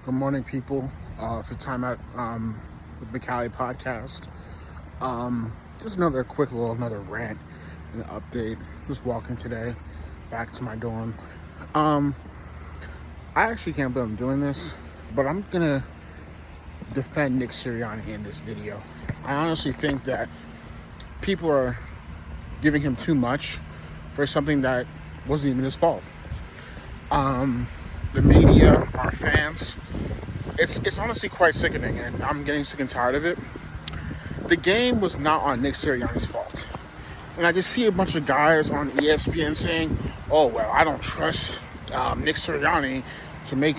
Good morning, people. It's a time out with the Cali podcast. Just another quick another rant and update. Just walking today back to my dorm. I actually can't believe I'm doing this, but I'm gonna defend Nick Sirianni in this video. I honestly think that people are giving him too much for something that wasn't even his fault. The media, our fans, it's honestly quite sickening, and I'm getting sick and tired of it. The game was not on Nick Sirianni's fault. And I just see a bunch of guys on ESPN saying, oh, well, I don't trust Nick Sirianni to make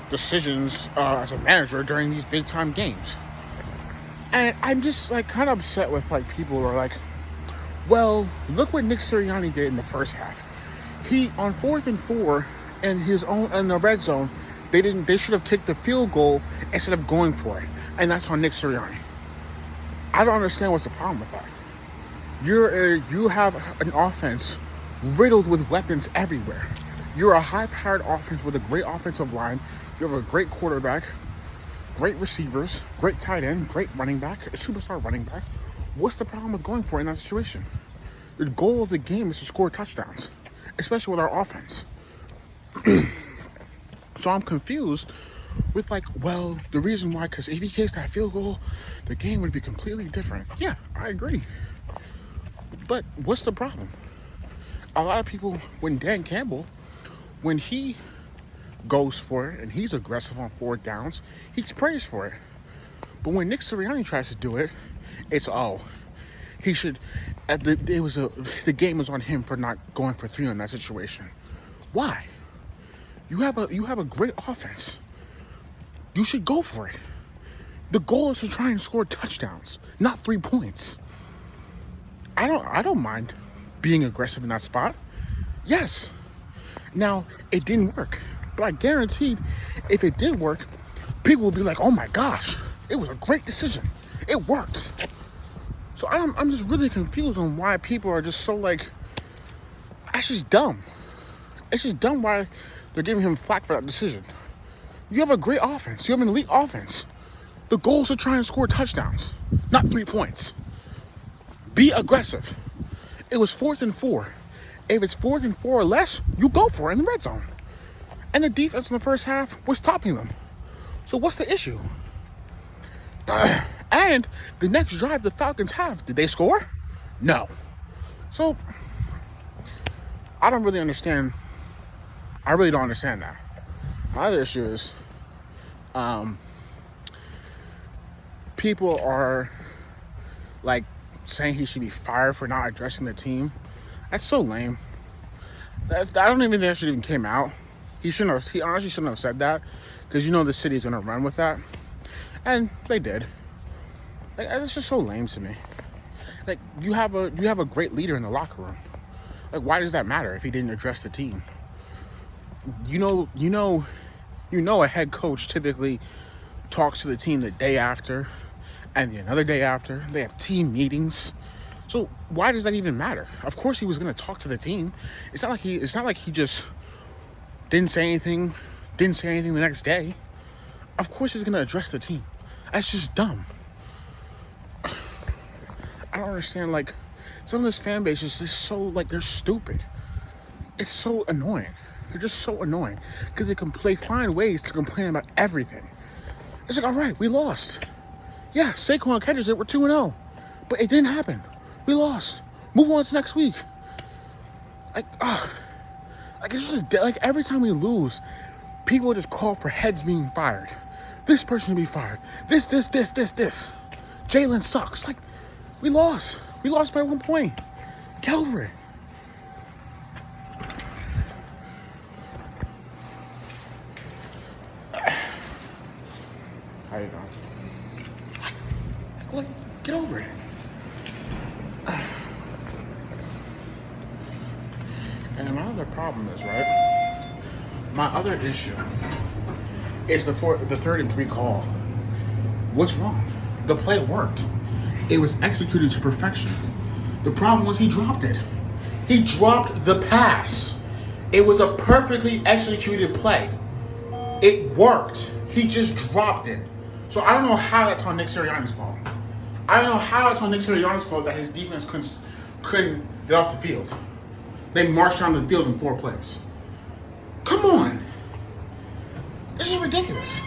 decisions as a manager during these big-time games. And I'm just, kind of upset with, people who are like, well, look what Nick Sirianni did in the first half. He, on 4th and 4, in the red zone, they should have kicked the field goal instead of going for it. And that's on Nick Sirianni. I don't understand what's the problem with that. You have an offense riddled with weapons everywhere. You're a high-powered offense with a great offensive line. You have a great quarterback, great receivers, great tight end, great running back, a superstar running back. What's the problem with going for it in that situation? The goal of the game is to score touchdowns, especially with our offense. So I'm confused with the reason why, because if he kicks that field goal, the game would be completely different. Yeah, I agree. But what's the problem? A lot of people, when Dan Campbell, when he goes for it and he's aggressive on 4th downs, he's praised for it. But when Nick Sirianni tries to do it, it's he should. The game was on him for not going for 3 on that situation. Why? You have a great offense. You should go for it. The goal is to try and score touchdowns, not 3 points. I don't mind being aggressive in that spot. Yes. Now, it didn't work. But I guaranteed if it did work, people would be like, oh my gosh, it was a great decision. It worked. So I'm just really confused on why people are just so that's just dumb. It's just dumb why they're giving him flack for that decision. You have a great offense. You have an elite offense. The goal is to try and score touchdowns, not 3 points. Be aggressive. It was 4th and 4. If it's 4th and 4 or less, you go for it in the red zone. And the defense in the first half was stopping them. So what's the issue? And the next drive the Falcons have, did they score? No. So I don't really understand. I really don't understand that. My other issue is people are saying he should be fired for not addressing the team. That's so lame. I don't even think that should even came out. He honestly shouldn't have said that, because the city's gonna run with that, and they did. It's just so lame to me. You have a great leader in the locker room. Why does that matter if he didn't address the team? You know a head coach typically talks to the team the day after and another day after. They have team meetings. So why does that even matter? Of course he was going to talk to the team. It's not like he just didn't say anything the next day. Of course he's going to address the team. That's just dumb. I don't understand, some of this fan base is just so, they're stupid. It's so annoying. They're just so annoying because they find ways to complain about everything. It's all right, we lost. Yeah, Saquon catches it, we're 2-0. But it didn't happen. We lost. Move on to next week. It's just every time we lose, people just call for heads being fired. This person should be fired. This. Jalen sucks. We lost. We lost by 1 point. Get over it. How you doing? Get over it. And my other problem is, my other issue is the 3rd and 3 call. What's wrong? The play worked. It was executed to perfection. The problem was he dropped it. He dropped the pass. It was a perfectly executed play. It worked. He just dropped it. So I don't know how that's on Nick Sirianni's fault. I don't know how it's on Nick Sirianni's fault that his defense couldn't get off the field. They marched down the field in 4 plays. Come on. This is ridiculous.